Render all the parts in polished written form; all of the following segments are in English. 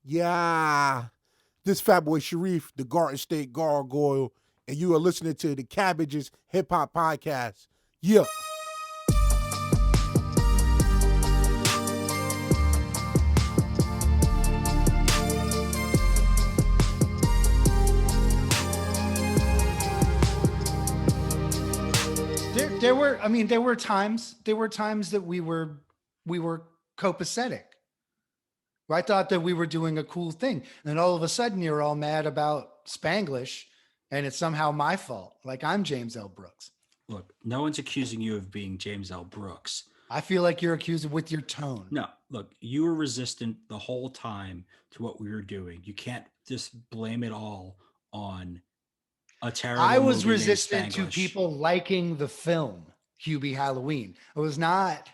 Yeah, this Fatboi Sharif, the Garden State Gargoyle, and you are listening to the Cabbages Hip Hop Podcast. Yeah. There were times that we were copacetic. I thought that we were doing a cool thing. And then all of a sudden you're all mad about Spanglish and it's somehow my fault. Like I'm James L. Brooks. Look, no one's accusing you of being James L. Brooks. I feel like you're accused with your tone. No, look, you were resistant the whole time to what we were doing. You can't just blame it all on a terrible I was movie named resistant to Spanglish. people liking the film Hubie Halloween. I was not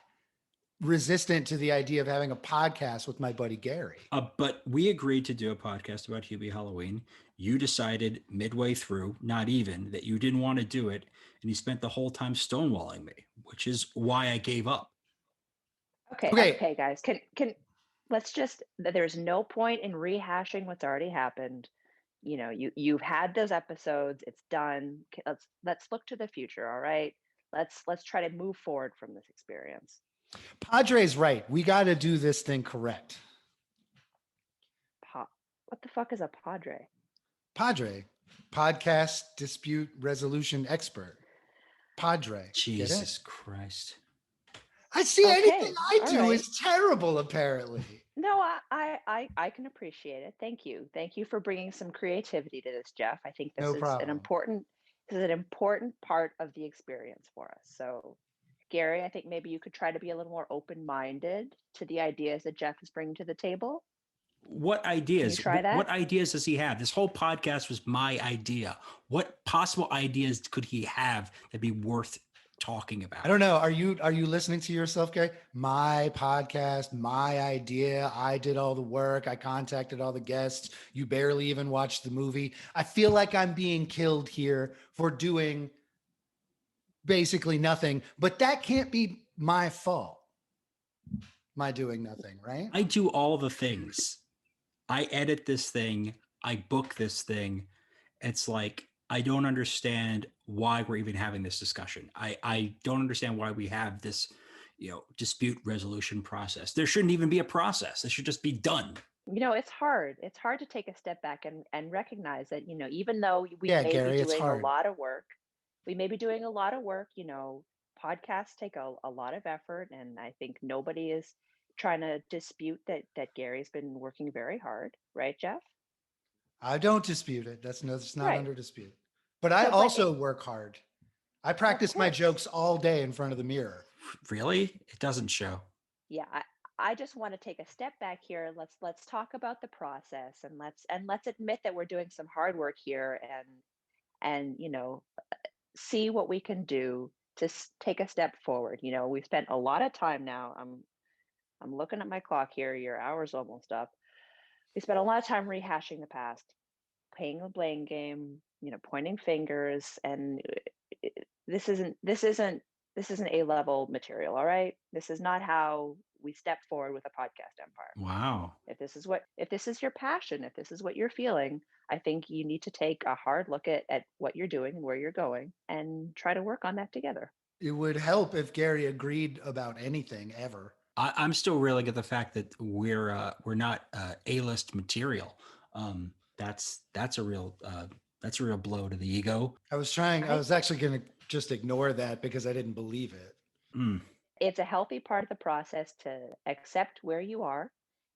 resistant to the idea of having a podcast with my buddy Gary. But we agreed to do a podcast about Hubie Halloween. You decided midway through, not even, that you didn't want to do it, and you spent the whole time stonewalling me, which is why I gave up. Okay, guys. Can let's just there's no point in rehashing what's already happened. You know, you've had those episodes, it's done. Let's look to the future, all right? Let's try to move forward from this experience. Padre's right. We got to do this thing correct. What the fuck is a padre? Padre, podcast dispute resolution expert. Padre. Jesus Christ. I see Okay, anything I all do right. is terrible, apparently. No, I can appreciate it. Thank you. Thank you for bringing some creativity to this, Jeff. I think this No is problem. an important part of the experience for us. So, Gary, I think maybe you could try to be a little more open-minded to the ideas that Jeff is bringing to the table. What ideas? Can you try that? What ideas does he have? This whole podcast was my idea. What possible ideas could he have that'd be worth talking about? I don't know. Are you listening to yourself, Gary? My podcast, my idea. I did all the work. I contacted all the guests. You barely even watched the movie. I feel like I'm being killed here for doing basically nothing, but that can't be my fault. My doing nothing, right? I do all the things. I edit this thing. I book this thing. It's like, I don't understand why we're even having this discussion. I don't understand why we have this, dispute resolution process. There shouldn't even be a process. It should just be done. You know, it's hard. It's hard to take a step back and recognize that, even though we Yeah, may Gary, be it's doing hard. a lot of work, podcasts take a lot of effort, and I think nobody is trying to dispute that Gary's been working very hard, right, Jeff? I don't dispute it. That's not Right. under dispute. But I So, also work hard. I practice my course. jokes all day in front of the mirror. Really? It doesn't show. Yeah, I just want to take a step back here. Let's talk about the process, and let's admit that we're doing some hard work here, and see what we can do to take a step forward. We've spent a lot of time now. I'm looking at my clock here. Your hour's almost up. We spent a lot of time rehashing the past, playing the blame game, pointing fingers, and this isn't A-level material. All right, this is not how we step forward with a podcast empire. Wow. If this is your passion, if this is what you're feeling, I think you need to take a hard look at what you're doing and where you're going and try to work on that together. It would help if Gary agreed about anything ever. I'm still reeling at the fact that we're not A-list material. That's a real blow to the ego. I was actually going to just ignore that because I didn't believe it. Mm. It's a healthy part of the process to accept where you are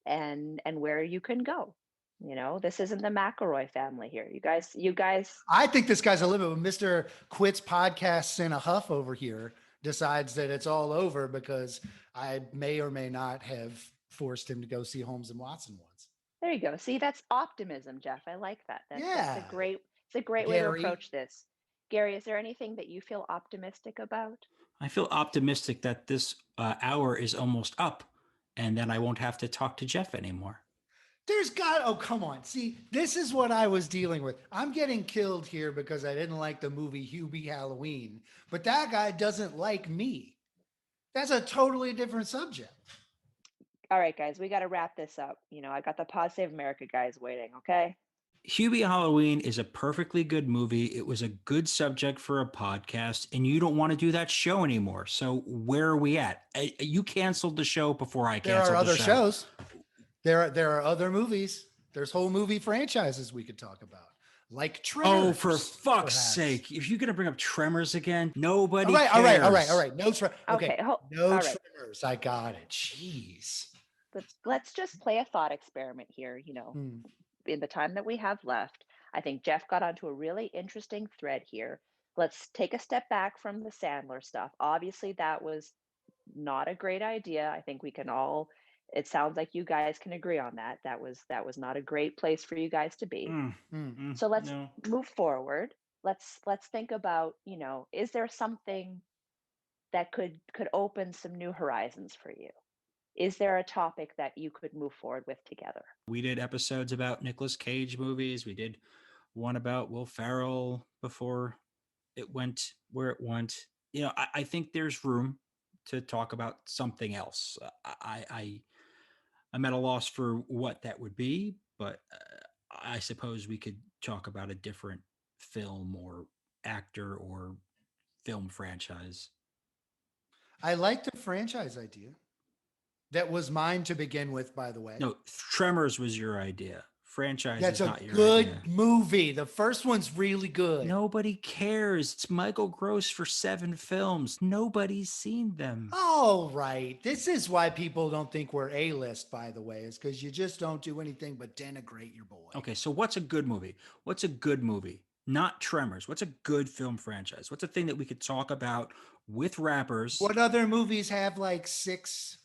and where you can go. This isn't the McElroy family here. You guys. I think this guy's a limit. When Mr. Quits Podcasts in a huff over here decides that it's all over because I may or may not have forced him to go see Holmes and Watson once. There you go. See, that's optimism, Jeff. I like that. That's Yeah. It's a great way to approach this. Gary, is there anything that you feel optimistic about? I feel optimistic that this hour is almost up and then I won't have to talk to Jeff anymore. Oh, come on. See, this is what I was dealing with. I'm getting killed here because I didn't like the movie Hubie Halloween, but that guy doesn't like me. That's a totally different subject. All right, guys, we got to wrap this up. I got the Pod Save America guys waiting. Okay. Hubie Halloween is a perfectly good movie. It was a good subject for a podcast, and you don't want to do that show anymore. So where are we at? You canceled the show before I There canceled are other the show. shows. There are other movies. There's whole movie franchises we could talk about, like Tremors. Oh, for fuck's perhaps. sake! If you're gonna bring up Tremors again, nobody All right, cares. all right. No Okay, no all right. Tremors. I got it. Jeez. Let's just play a thought experiment here. In the time that we have left, I think Jeff got onto a really interesting thread here. Let's take a step back from the Sandler stuff. Obviously, that was not a great idea. I think we can all. It sounds like you guys can agree on that. That was not a great place for you guys to be. So let's move forward. Let's think about, is there something that could open some new horizons for you? Is there a topic that you could move forward with together? We did episodes about Nicolas Cage movies. We did one about Will Ferrell before it went where it went. I think there's room to talk about something else. I'm at a loss for what that would be, but I suppose we could talk about a different film or actor or film franchise. I like the franchise idea. That was mine to begin with, by the way. No, Tremors was your idea. Franchise That's is not your good idea. movie. The first one's really good. Nobody cares. It's Michael Gross for 7 films. Nobody's seen them. All right. This is why people don't think we're A-list, by the way, is because you just don't do anything but denigrate your boy. Okay, so what's a good movie? What's a good movie? Not Tremors. What's a good film franchise? What's a thing that we could talk about with rappers? What other movies have like six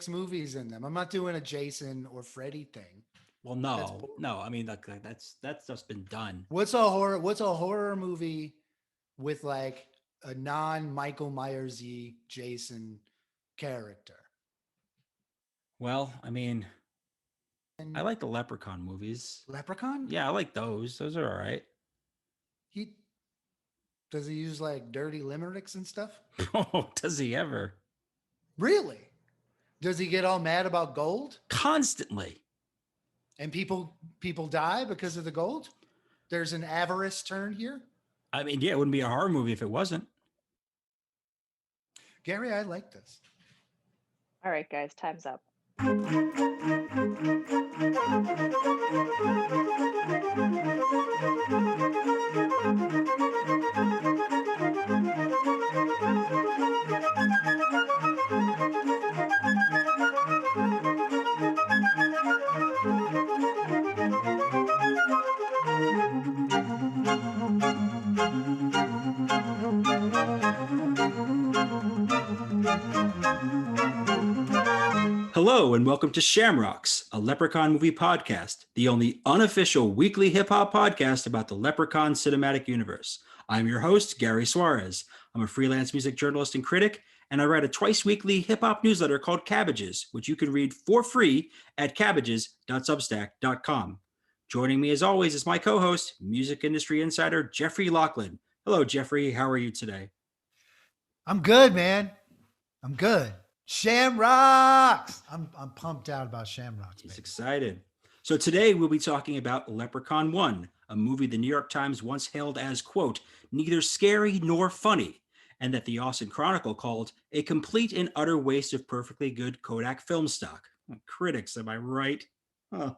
movies in them? I'm not doing a Jason or Freddy thing. Well, no. I mean, that's just been done. What's a horror movie with like a non-Michael Myers-y Jason character? Well, I mean, I like the Leprechaun movies. Leprechaun? Yeah, I like those. Those are all right. Does he use like dirty limericks and stuff? Oh, does he ever? Really? Does he get all mad about gold? Constantly. And people die because of the gold? There's an avarice turn here? I mean, yeah, it wouldn't be a horror movie if it wasn't. Gary, I like this. All right, guys, time's up. Hello and welcome to Shamrocks, a Leprechaun movie podcast, the only unofficial weekly hip-hop podcast about the Leprechaun cinematic universe. I'm your host, Gary Suarez. I'm a freelance music journalist and critic, and I write a twice-weekly hip-hop newsletter called Cabbages, which you can read for free at cabbages.substack.com. Joining me as always is my co-host, music industry insider, Jeffery Laughlin. Hello, Jeffrey. How are you today? I'm good, man. I'm good. Shamrocks. I'm pumped out about Shamrocks. He's excited. So today we'll be talking about Leprechaun 1, a movie the New York Times once hailed as, quote, neither scary nor funny, and that the Austin Chronicle called a complete and utter waste of perfectly good Kodak film stock. Critics, am I right? Huh.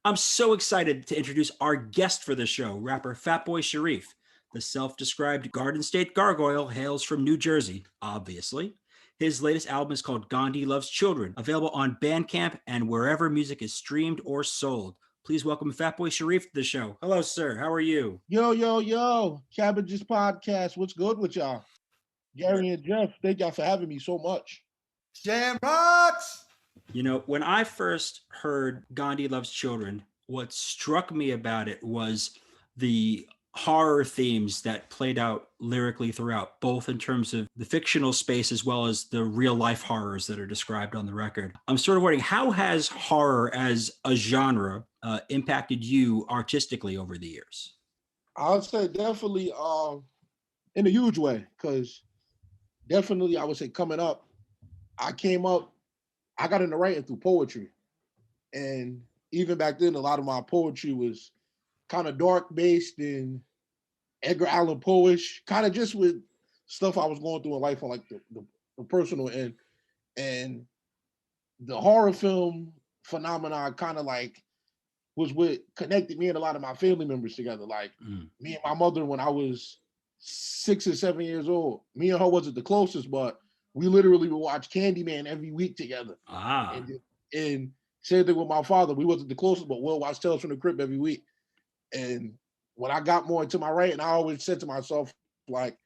I'm so excited to introduce our guest for the show, rapper Fatboi Sharif. The self-described Garden State Gargoyle hails from New Jersey, obviously. His latest album is called Gandhi Loves Children, available on Bandcamp and wherever music is streamed or sold. Please welcome Fatboi Sharif to the show. Hello, sir. How are you? Yo. Cabbages Podcast. What's good with y'all? Gary and Jeff, thank y'all for having me so much. Shamrocks. You know, when I first heard Gandhi Loves Children, what struck me about it was the horror themes that played out lyrically throughout, both in terms of the fictional space as well as the real life horrors that are described on the record. I'm sort of wondering, how has horror as a genre impacted you artistically over the years? I would say definitely in a huge way, because definitely I would say coming up, I came up I got into writing through poetry. And even back then, a lot of my poetry was kind of dark based and Edgar Allan Poe-ish, kind of just with stuff I was going through in life on like the personal end. And the horror film phenomenon kind of like was what connected me and a lot of my family members together. Like me and my mother, when I was 6 or 7 years old, me and her wasn't the closest, but we literally would watch Candyman every week together. And same thing with my father. We wasn't the closest, but we'll watch Tales from the Crypt every week. And when I got more into my writing, I always said to myself, like,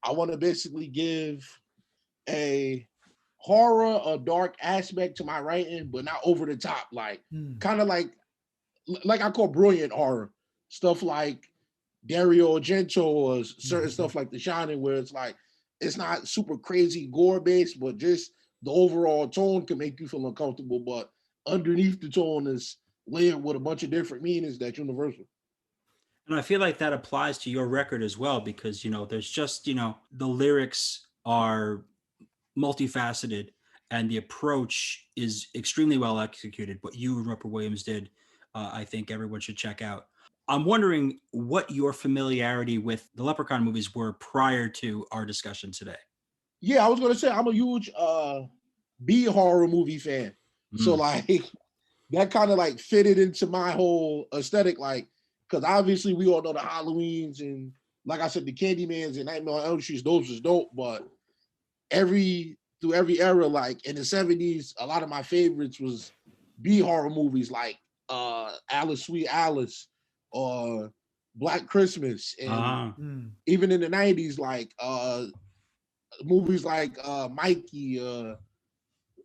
I want to basically give a horror, a dark aspect to my writing, but not over the top. Like, kind of like I call brilliant horror. Stuff like Dario Argento or certain stuff like The Shining, where it's like, it's not super crazy gore based, but just the overall tone can make you feel uncomfortable. But underneath the tone is layered with a bunch of different meanings that's universal. And I feel like that applies to your record as well, because, there's just, the lyrics are multifaceted and the approach is extremely well executed. What you and Rupert Williams did, I think everyone should check out. I'm wondering what your familiarity with the Leprechaun movies were prior to our discussion today. Yeah, I was going to say, I'm a huge B horror movie fan. So like that kind of like fitted into my whole aesthetic, like, because obviously we all know the Halloweens and, like I said, the Candymans and Nightmare on Elm Street, those was dope. But through every era, like in the 70s, a lot of my favorites was B horror movies like Alice, Sweet Alice, or Black Christmas, and even in the 90s, like movies like Mikey,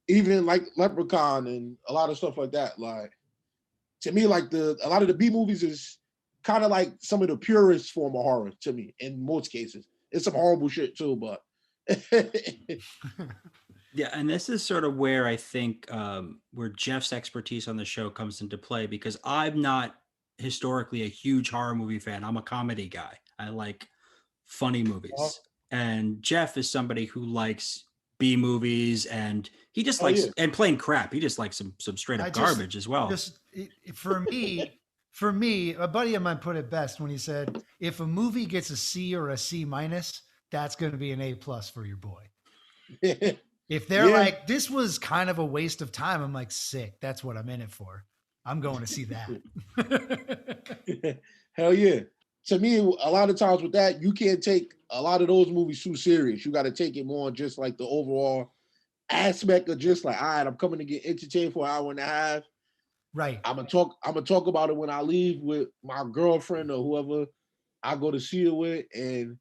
even like Leprechaun and a lot of stuff like that. Like, to me, like a lot of the B movies is kind of like some of the purest form of horror to me in most cases. It's some horrible shit too, but yeah, and this is sort of where I think where Jeff's expertise on the show comes into play, because I'm not historically a huge horror movie fan. I'm a comedy guy. I like funny movies. And Jeff is somebody who likes B movies, and he just likes and plain crap. He just likes some straight up garbage as well. For me, a buddy of mine put it best when he said, if a movie gets a C or a C minus, that's going to be an A+ for your boy. If they're like, this was kind of a waste of time, I'm like, sick. That's what I'm in it for. I'm going to see that. Hell yeah. To me, a lot of times with that, you can't take a lot of those movies too serious. You got to take it more on just like the overall aspect of just like, all right, I'm coming to get entertained for an hour and a half. Right. I'm gonna talk about it when I leave with my girlfriend or whoever I go to see it with. And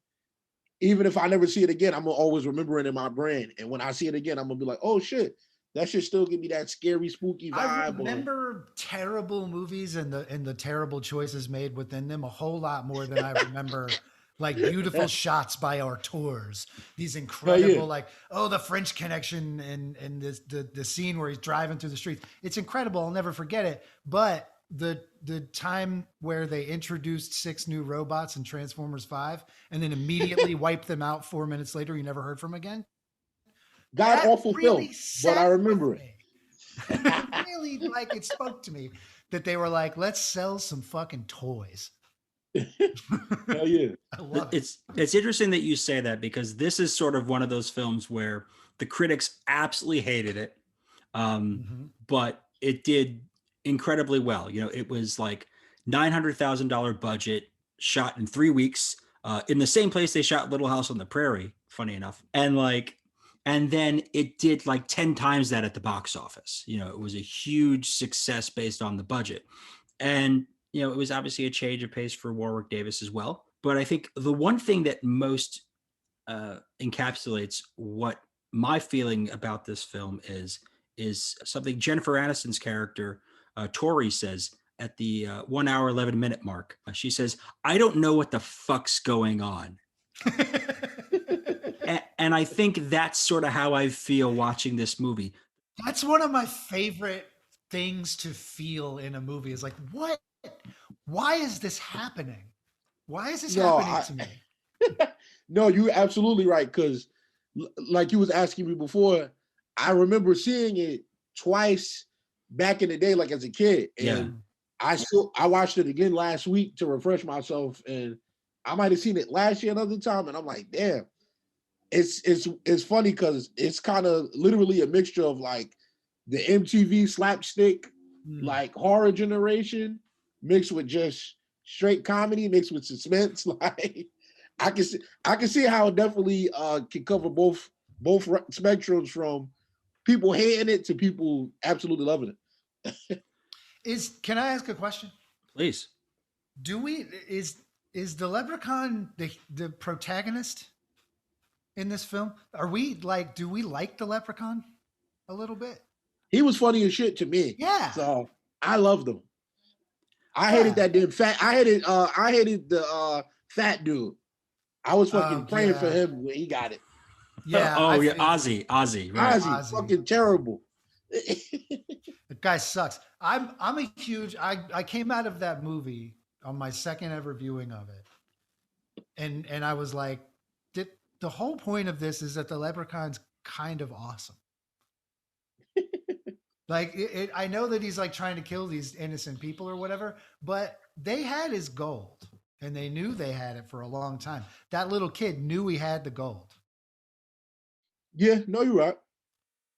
even if I never see it again, I'm gonna always remember it in my brain. And when I see it again, I'm gonna be like, oh shit, that should still give me that scary, spooky vibe. I remember terrible movies and the terrible choices made within them a whole lot more than I remember like beautiful shots by auteurs. These incredible, like, the French Connection and this the scene where he's driving through the streets. It's incredible. I'll never forget it. But the time where they introduced 6 new robots in Transformers 5 and then immediately wiped them out 4 minutes later, you never heard from again. God awful really film, but I remember it. Really, like, it spoke to me that they were like, let's sell some fucking toys. Hell yeah. I love it. It's interesting that you say that, because this is sort of one of those films where the critics absolutely hated it, but it did incredibly well. It was like $900,000 budget, shot in 3 weeks, in the same place they shot Little House on the Prairie, funny enough. And then it did like 10 times that at the box office. It was a huge success based on the budget. And it was obviously a change of pace for Warwick Davis as well. But I think the one thing that most encapsulates what my feeling about this film is something Jennifer Aniston's character, Tori, says at the 1 hour, 11 minute mark. She says, I don't know what the fuck's going on. And I think that's sort of how I feel watching this movie. That's one of my favorite things to feel in a movie is like, what? Why is this happening? Why is this happening to me? No, you're absolutely right. Because like you was asking me before, I remember seeing it twice back in the day, like as a kid. And I watched it again last week to refresh myself, and I might have seen it last year another time, and I'm like, damn. It's funny because it's kind of literally a mixture of like the MTV slapstick, like horror generation, mixed with just straight comedy, mixed with suspense. Like I can see how it definitely can cover both spectrums, from people hating it to people absolutely loving it. Can I ask a question? Please. Is the Leprechaun the protagonist in this film? Do we like the Leprechaun a little bit? He was funny as shit to me. Yeah. So I loved him. I hated that damn fat. I hated the fat dude. I was fucking praying for him when he got it. Yeah. Ozzy. Right? Ozzy, fucking terrible. The guy sucks. I'm a huge. I came out of that movie on my second ever viewing of it, and I was like, the whole point of this is that the Leprechaun's kind of awesome. Like I know that he's like trying to kill these innocent people or whatever, but they had his gold, and they knew they had it for a long time. That little kid knew he had the gold. Yeah, no, you're right.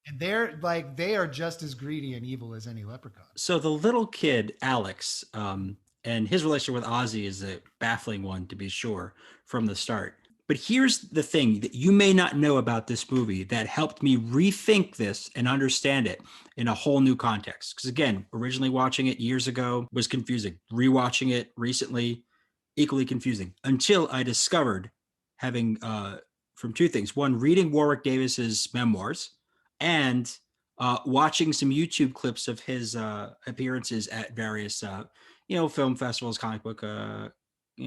And they are just as greedy and evil as any leprechaun. So the little kid, Alex, and his relationship with Ozzy is a baffling one, to be sure, from the start. But here's the thing that you may not know about this movie that helped me rethink this and understand it in a whole new context. Because again, originally watching it years ago was confusing. Rewatching it recently, equally confusing, until I discovered, having from two things. One, reading Warwick Davis's memoirs, and watching some YouTube clips of his appearances at various film festivals, comic book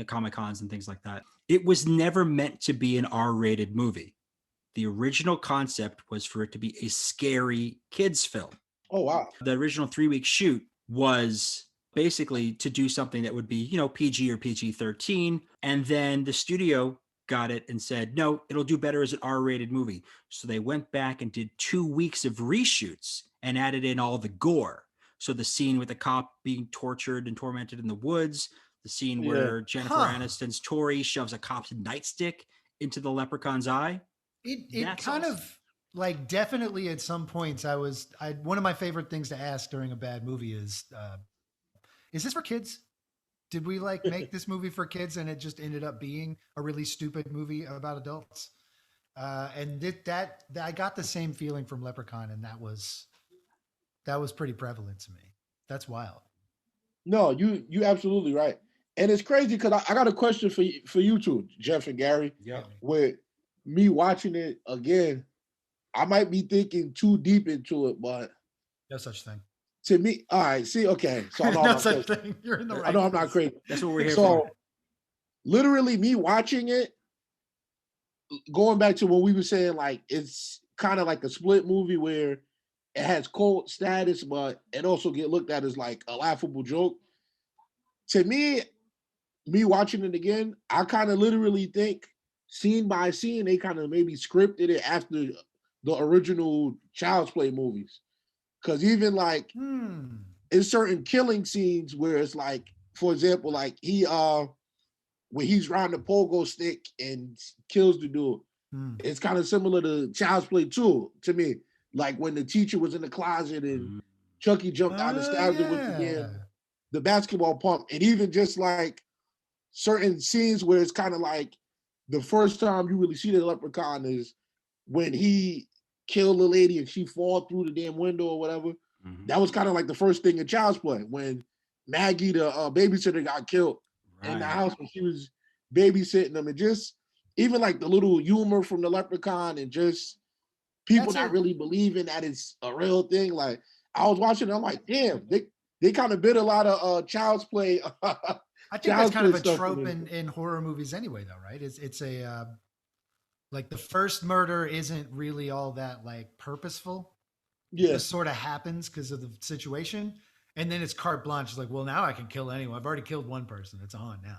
Comic Cons and things like that. It was never meant to be an R-rated movie. The original concept was for it to be a scary kids film. Oh, wow. The original 3-week shoot was basically to do something that would be, PG or PG-13. And then the studio got it and said, no, it'll do better as an R-rated movie. So they went back and did 2 weeks of reshoots and added in all the gore. So the scene with the cop being tortured and tormented in the woods, the scene where Jennifer Aniston's Tori shoves a cop's nightstick into the leprechaun's eye. It kind of like definitely at some points one of my favorite things to ask during a bad movie is this for kids? Did we like make this movie for kids and it just ended up being a really stupid movie about adults? And I got the same feeling from Leprechaun, and that was pretty prevalent to me. That's wild. No, you absolutely right. And it's crazy because I got a question for you two, Jeff and Gary. Yeah. With me watching it again, I might be thinking too deep into it, but no such thing. To me, all right, see, okay. So I know no such thing. You're in the right. I know I'm not crazy. That's what we're here for. So literally me watching it, going back to what we were saying, like it's kind of like a split movie where it has cult status, but it also get looked at as like a laughable joke. To me watching it again, I kind of literally think scene by scene, they kind of maybe scripted it after the original Child's Play movies. Because even like in certain killing scenes where it's like, for example, like when he's riding the pogo stick and kills the dude, it's kind of similar to Child's Play 2 to me. Like when the teacher was in the closet and Chucky jumped out and stabbed him with the basketball pump. And even just like certain scenes where it's kind of like the first time you really see the leprechaun is when he killed the lady and she fall through the damn window or whatever. That was kind of like the first thing in Child's Play when Maggie, the babysitter, got killed in the house when she was babysitting them. And just even like the little humor from the leprechaun and just people not really believing that it's a real thing. Like I was watching it, I'm like, damn, they kind of bit a lot of Child's Play. I think that's kind of a trope in horror movies anyway, though, right? It's a like the first murder isn't really all that like purposeful. Yeah, it just sort of happens because of the situation, and then it's carte blanche. It's like, well, now I can kill anyone. I've already killed one person. It's on now.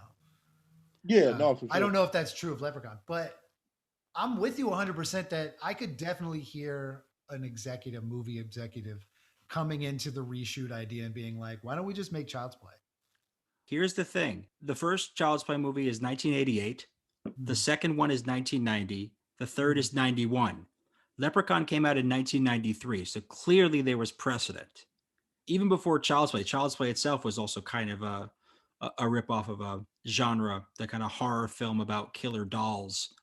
Yeah, no, for sure. I don't know if that's true of Leprechaun, but I'm with you 100% that I could definitely hear an movie executive coming into the reshoot idea and being like, why don't we just make Child's Play? Here's the thing. The first Child's Play movie is 1988. The second one is 1990. The third is 91. Leprechaun came out in 1993. So clearly there was precedent. Even before Child's Play itself was also kind of a ripoff of a genre, the kind of horror film about killer dolls.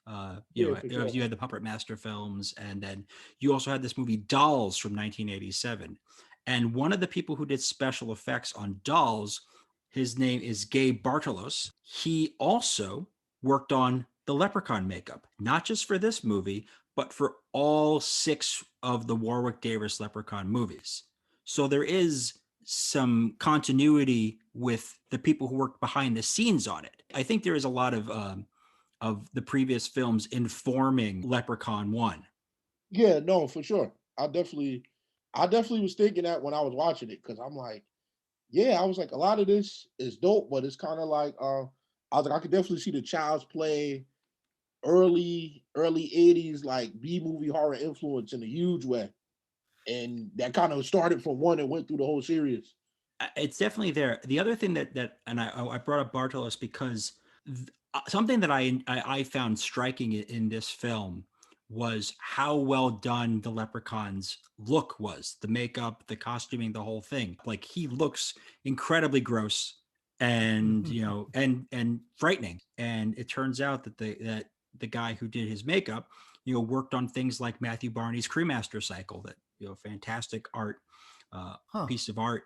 You had the Puppet Master films, and then you also had this movie Dolls from 1987. And one of the people who did special effects on Dolls, his name is Gabe Bartalos. He also worked on the Leprechaun makeup, not just for this movie, but for all 6 of the Warwick Davis Leprechaun movies. So there is some continuity with the people who worked behind the scenes on it. I think there is a lot of the previous films informing Leprechaun 1. Yeah, no, for sure. I definitely was thinking that when I was watching it, because I'm like, yeah, I was like, a lot of this is dope, but it's kind of like, I was like, I could definitely see the Child's Play early 80s like B-movie horror influence in a huge way. And that kind of started from one and went through the whole series. It's definitely there. The other thing that and I brought up Bartalos because something that I found striking in this film was how well done the Leprechaun's look was. The makeup, the costuming, the whole thing. Like, he looks incredibly gross and, you know, and frightening. And it turns out that the guy who did his makeup, you know, worked on things like Matthew Barney's Cremaster Cycle, that, you know, fantastic art, piece of art.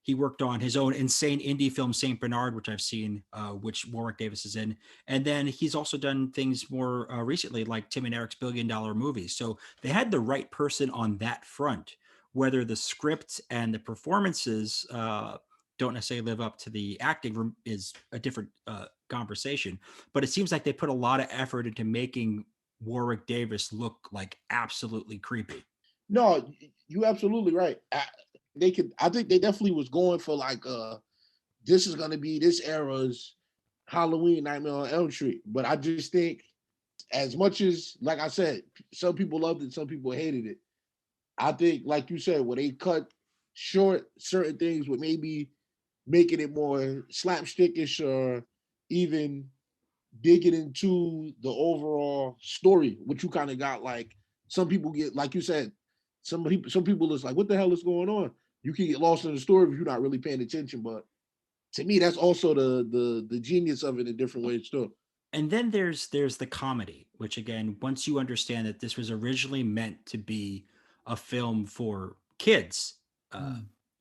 He worked on his own insane indie film, St. Bernard, which I've seen, which Warwick Davis is in. And then he's also done things more recently, like Tim and Eric's $1 billion movies. So they had the right person on that front. Whether the script and the performances don't necessarily live up to the acting is a different conversation. But it seems like they put a lot of effort into making Warwick Davis look like absolutely creepy. No, you're absolutely right. I think they definitely was going for like, this is going to be this era's Halloween, Nightmare on Elm Street. But I just think, as much as, like I said, some people loved it, some people hated it. I think, like you said, when they cut short certain things with maybe making it more slapstickish or even digging into the overall story, which you kind of got, like, some people get, like you said, some people is like, what the hell is going on? You can get lost in the story if you're not really paying attention. But to me, that's also the genius of it in different ways too. And then there's the comedy, which, again, once you understand that this was originally meant to be a film for kids,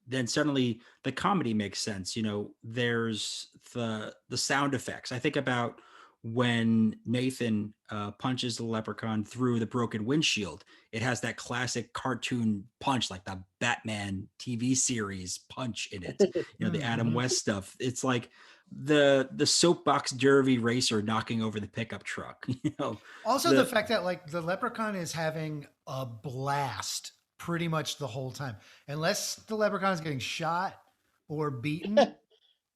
then suddenly the comedy makes sense. You know, there's the sound effects. I think about when Nathan punches the leprechaun through the broken windshield. It has that classic cartoon punch, like the Batman TV series punch in it. You know, the Adam West stuff. It's like the soapbox derby racer knocking over the pickup truck. You know, also the fact that, like, the leprechaun is having a blast pretty much the whole time, unless the leprechaun is getting shot or beaten.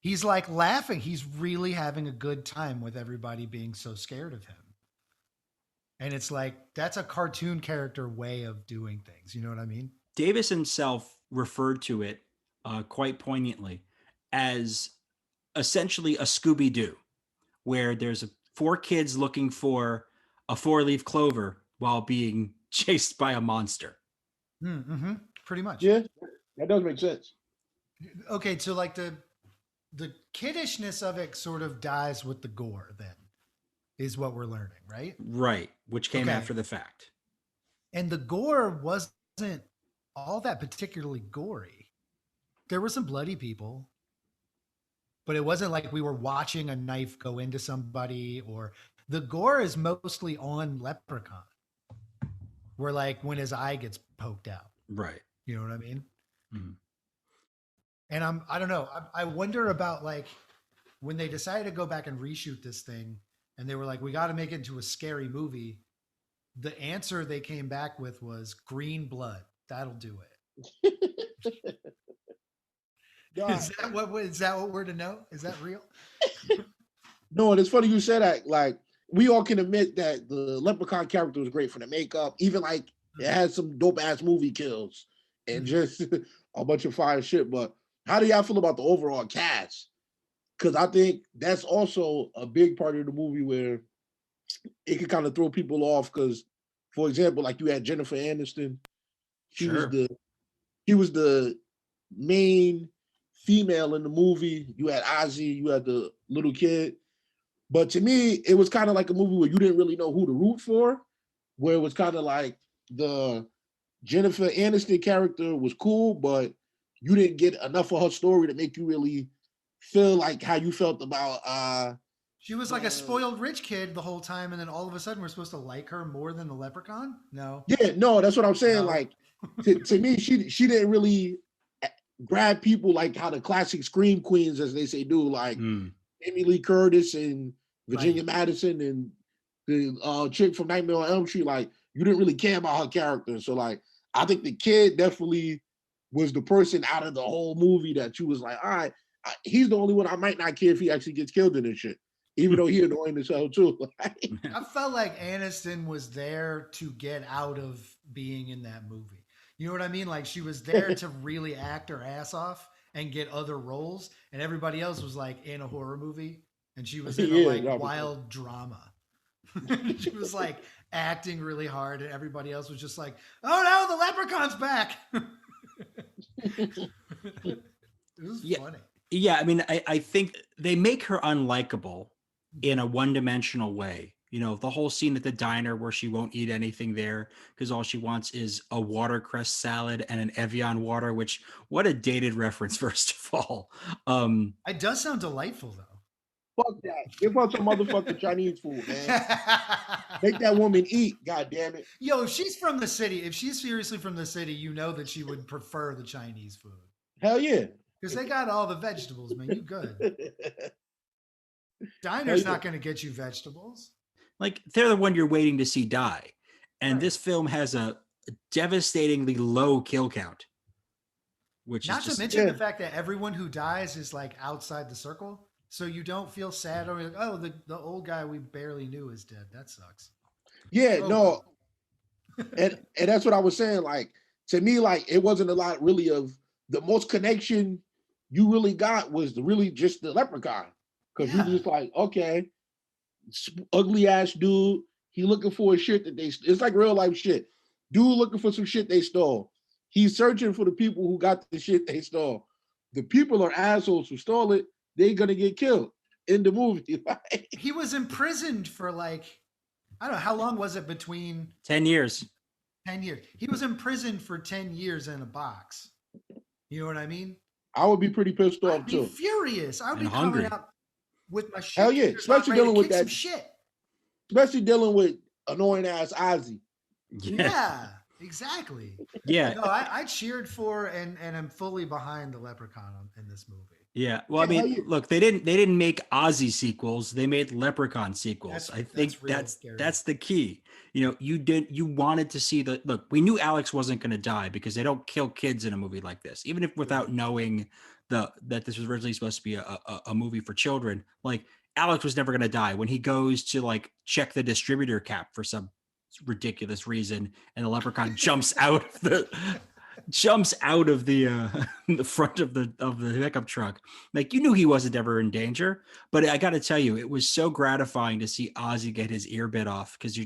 He's like laughing. He's really having a good time with everybody being so scared of him. And it's like, that's a cartoon character way of doing things. You know what I mean? Davis himself referred to it quite poignantly as essentially a Scooby-Doo, where there's 4 kids looking for a 4-leaf clover while being chased by a monster. Mm-hmm. Pretty much. Yeah, that does make sense. Okay, so like the kiddishness of it sort of dies with the gore, then, is what we're learning, right? Right, which came after the fact. And the gore wasn't all that particularly gory. There were some bloody people, but it wasn't like we were watching a knife go into somebody. Or the gore is mostly on Leprechaun, where, like, when his eye gets poked out. Right. You know what I mean? Mm-hmm. And I don't know. I wonder about, like, when they decided to go back and reshoot this thing, and they were like, we got to make it into a scary movie. The answer they came back with was green blood. That'll do it. Is that what we're to know? Is that real? No, and it's funny you said that. Like, we all can admit that the Leprechaun character was great for the makeup. Even, like, it had some dope ass movie kills. and just a bunch of fire shit. But how do y'all feel about the overall cast? Because I think that's also a big part of the movie where it can kind of throw people off. Because, for example, like you had Jennifer Aniston, she was Sure. the main female in the movie. You had Ozzy, you had the little kid. But to me, it was kind of like a movie where you didn't really know who to root for, where it was kind of like the Jennifer Aniston character was cool, but you didn't get enough of her story to make you really feel like how you felt about She was like a spoiled rich kid the whole time, and then all of a sudden we're supposed to like her more than the Leprechaun? No. yeah, no, that's what I'm saying. No. Like to me, she didn't really grab people like how the classic scream queens, as they say, do, like Amy Lee Curtis and Virginia Madison and the chick from Nightmare on Elm Street. Like, you didn't really care about her character. So like, I think the kid definitely was the person out of the whole movie that you was like, all right, he's the only one I might not care if he actually gets killed in this shit, even though he annoying as hell too. I felt like Aniston was there to get out of being in that movie. You know what I mean? Like, she was there to really act her ass off and get other roles, and everybody else was like in a horror movie, and she was in a wild drama. She was like acting really hard, and everybody else was just like, "Oh no, the Leprechaun's back!" It was funny. Yeah, I mean, I think they make her unlikable in a one-dimensional way. You know, the whole scene at the diner where she won't eat anything there because all she wants is a watercress salad and an Evian water, which, what a dated reference, first of all. It does sound delightful, though. Fuck that. Give her some motherfucking Chinese food, man. Make that woman eat, god damn it. Yo, if she's from the city, if she's seriously from the city, you know that she would prefer the Chinese food. Hell yeah. Because they got all the vegetables, man. You good. Diner's not going to get you vegetables. Like, they're the one you're waiting to see die. And this film has a devastatingly low kill count. Which not is just, to mention the fact that everyone who dies is like outside the circle. So you don't feel sad or like, oh, the old guy we barely knew is dead. That sucks. Yeah, no. and that's what I was saying. Like, to me, like, it wasn't a lot really of the most connection you really got was really just the Leprechaun. Because you just like, okay, ugly ass dude. He looking for a shit that it's like real life shit. Dude looking for some shit they stole. He's searching for the people who got the shit they stole. The people are assholes who stole it. They're gonna get killed in the movie. He was imprisoned for like, I don't know, how long was it between 10 years? 10 years. He was imprisoned for 10 years in a box. You know what I mean? I would be pretty pissed off too. I'd be furious. I would be hungry. coming out with my shit. Hell yeah, especially dealing with that shit. Especially dealing with annoying ass Ozzy. Yeah, exactly. Yeah. No, I cheered for and I'm fully behind the Leprechaun in this movie. Yeah. Well, I mean, look, they didn't make Ozzy sequels. They made Leprechaun sequels. I think that's the key. You know, you wanted to see look, we knew Alex wasn't going to die because they don't kill kids in a movie like this, even if without knowing that this was originally supposed to be a movie for children. Like, Alex was never going to die when he goes to like check the distributor cap for some ridiculous reason, and the Leprechaun jumps out of the the front of the pickup truck. Like, you knew he wasn't ever in danger. But I got to tell you, it was so gratifying to see Ozzy get his ear bit off, because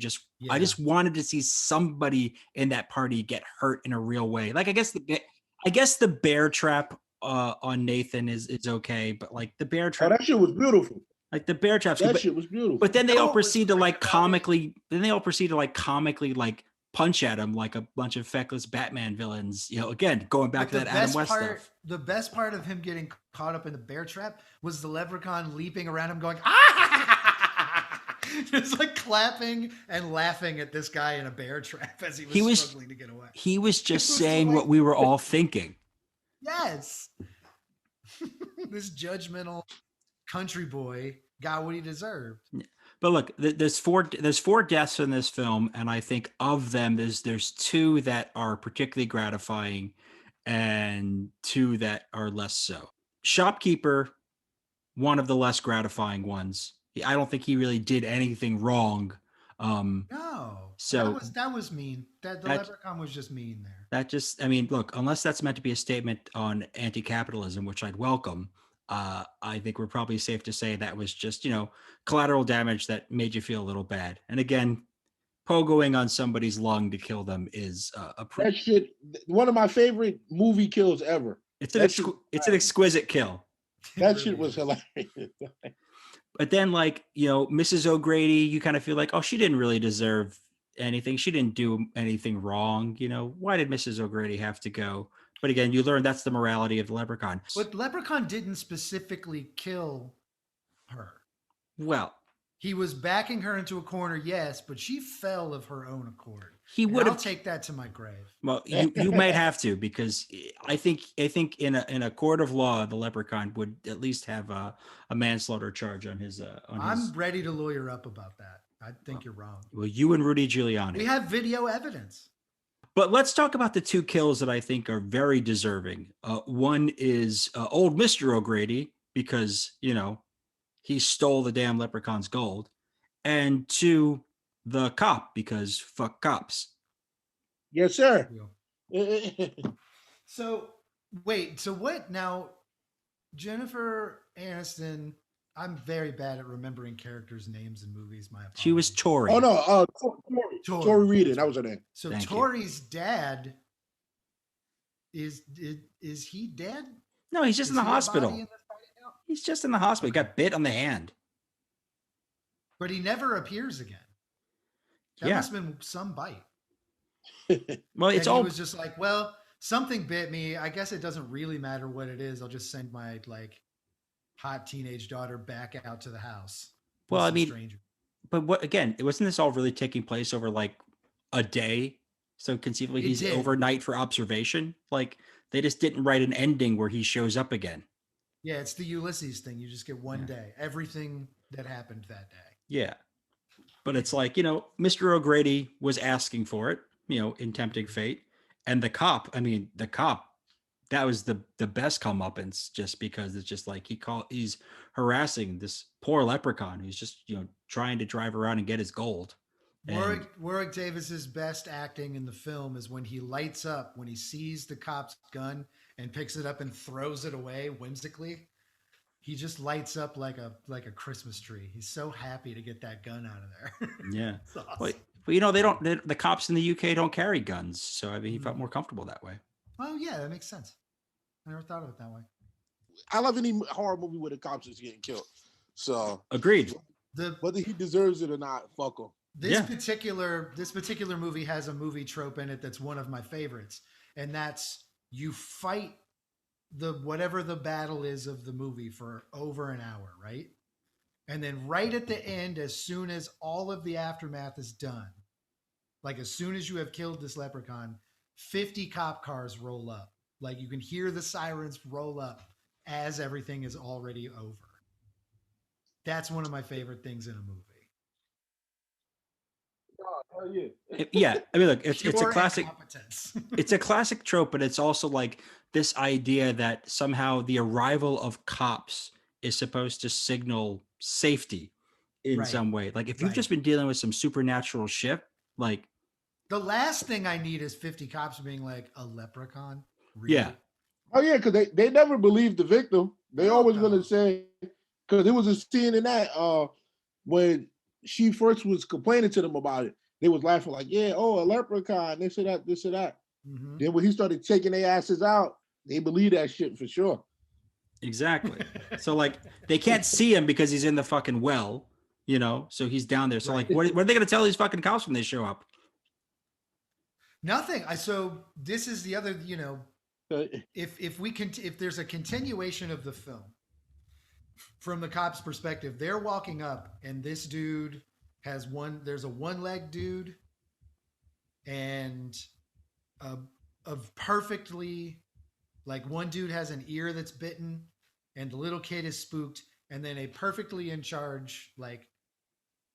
I just wanted to see somebody in that party get hurt in a real way. Like, I guess the bear trap on Nathan is okay, but like the bear trap, that shit was beautiful. Like the bear traps, that shit was beautiful. But then they all proceed to like comically like punch at him like a bunch of feckless Batman villains. You know, again, going back to that Adam West stuff. The best part of him getting caught up in the bear trap was the Leprechaun leaping around him, going ah, just like clapping and laughing at this guy in a bear trap as he was struggling to get away. He was just saying what we were all thinking. Yes. This judgmental country boy got what he deserved. But look, there's four deaths in this film, and I think of them there's two that are particularly gratifying and two that are less so. Shopkeeper, one of the less gratifying ones. I don't think he really did anything wrong. No. So that was mean. The Leprechaun was just mean there. That just, I mean, look, unless that's meant to be a statement on anti-capitalism, which I'd welcome, I think we're probably safe to say that was just, collateral damage that made you feel a little bad. And again, pogoing on somebody's lung to kill them is that shit. One of my favorite movie kills ever. It's an exquisite kill. That shit was hilarious. But then, Mrs. O'Grady, you kind of feel like, oh, she didn't really deserve anything. She didn't do anything wrong. Why did Mrs. O'Grady have to go? But again, you learn that's the morality of the Leprechaun. But Leprechaun didn't specifically kill her. Well, he was backing her into a corner, yes, but she fell of her own accord. I'll take that to my grave. Well, you might have to, because I think in a court of law, the Leprechaun would at least have a manslaughter charge on his. I'm ready to lawyer up about that. I think you're wrong. Well, you and Rudy Giuliani. We have video evidence. But let's talk about the two kills that I think are very deserving. One is old Mr. O'Grady, because, he stole the damn Leprechaun's gold. And two, the cop, because fuck cops. Yes, sir. So, wait. So what now? Jennifer Aniston. I'm very bad at remembering characters' names in movies. My apologies. She was Tori. Oh no, Tori Reed. That was her name. So Tori's dad is he dead? No, he's just in the hospital. He's just in the hospital. He got bit on the hand. But he never appears again. That must have been some bite. Well, he was just like, well, something bit me. I guess it doesn't really matter what it is. I'll just send my hot teenage daughter back out to the house. Well, I mean, but wasn't this all really taking place over a day? So conceivably he's overnight for observation. They just didn't write an ending where he shows up again. Yeah, it's the Ulysses thing. You just get one day, everything that happened that day. Yeah. But it's Mr. O'Grady was asking for it, in tempting fate. And the cop, that was the best comeuppance, just because it's just he's harassing this poor leprechaun who's just, trying to drive around and get his gold. Warwick Davis's best acting in the film is when he lights up, when he sees the cop's gun and picks it up and throws it away whimsically. He just lights up like a Christmas tree. He's so happy to get that gun out of there. Yeah. Awesome. Well, the cops in the UK don't carry guns. So, he felt more comfortable that way. Oh, yeah, that makes sense. I never thought of it that way. I love any horror movie where the cops is getting killed. So agreed. Whether he deserves it or not, fuck him. This particular movie has a movie trope in it that's one of my favorites, and that's you fight whatever the battle is of the movie for over an hour, right? And then right at the end, as soon as all of the aftermath is done, as soon as you have killed this leprechaun, 50 cop cars roll up. You can hear the sirens roll up as everything is already over. That's one of my favorite things in a movie. Oh, hell yeah. Yeah. Look, it's a classic. It's a classic trope, but it's also this idea that somehow the arrival of cops is supposed to signal safety in some way. If you've just been dealing with some supernatural shit, the last thing I need is 50 cops being a leprechaun. Really? Yeah. Oh yeah, because they never believed the victim. They always gonna say, because there was a scene in that when she first was complaining to them about it, they was laughing a leprechaun, this or that. Mm-hmm. Then when he started taking their asses out, they believe that shit for sure. Exactly. So they can't see him because he's in the fucking well, so he's down there. So what are they gonna tell these fucking cops when they show up? Nothing. So this is the other, if there's a continuation of the film from the cop's perspective, they're walking up and this dude there's a one-legged dude and of perfectly, one dude has an ear that's bitten and the little kid is spooked, and then a perfectly in charge, I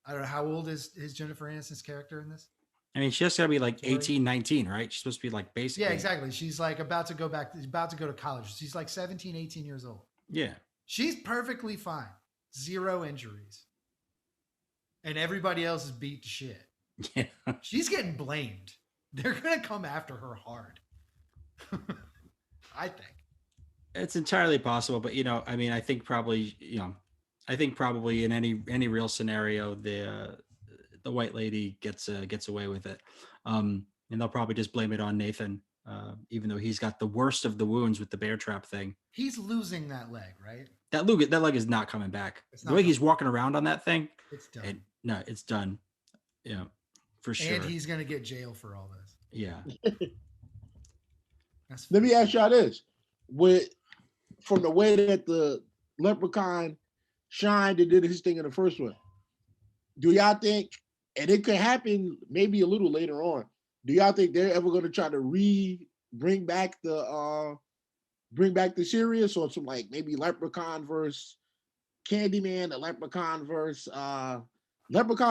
don't know, how old is Jennifer Aniston's character in this? She's just gotta be 18, 19, right? She's supposed to be basically. Yeah, exactly. She's about to go to college. She's 17, 18 years old. Yeah. She's perfectly fine. 0 injuries. And everybody else is beat to shit. Yeah. She's getting blamed. They're gonna come after her hard. I think. It's entirely possible, but I mean, I think probably in any real scenario, the white lady gets away with it, and they'll probably just blame it on Nathan, even though he's got the worst of the wounds with the bear trap thing. He's losing that leg, right? That leg is not coming back. It's The not way coming he's walking around on that thing, It's done. no, it's done. Yeah, for sure. And he's gonna get jail for all this. Yeah. Let me ask y'all this: from the way that the Leprechaun shined and did his thing in the first one, do y'all think, and it could happen maybe a little later on, do y'all think they're ever going to try to bring back the series, or some like maybe Leprechaun versus Candyman, the Leprechaun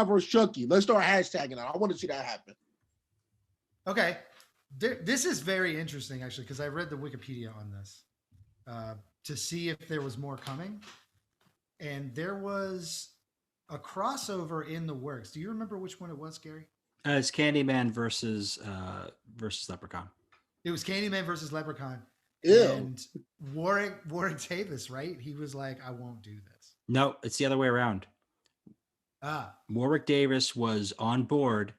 versus Chucky? Let's start hashtagging it. I want to see that happen. Okay. This is very interesting, actually, because I read the Wikipedia on this to see if there was more coming. And there was a crossover in the works. Do you remember which one it was, Gary? It's Candyman versus Leprechaun. It was Candyman versus Leprechaun. Ew. And Warwick Davis, right? He was like, I won't do this. No, it's the other way around. Warwick Davis was on board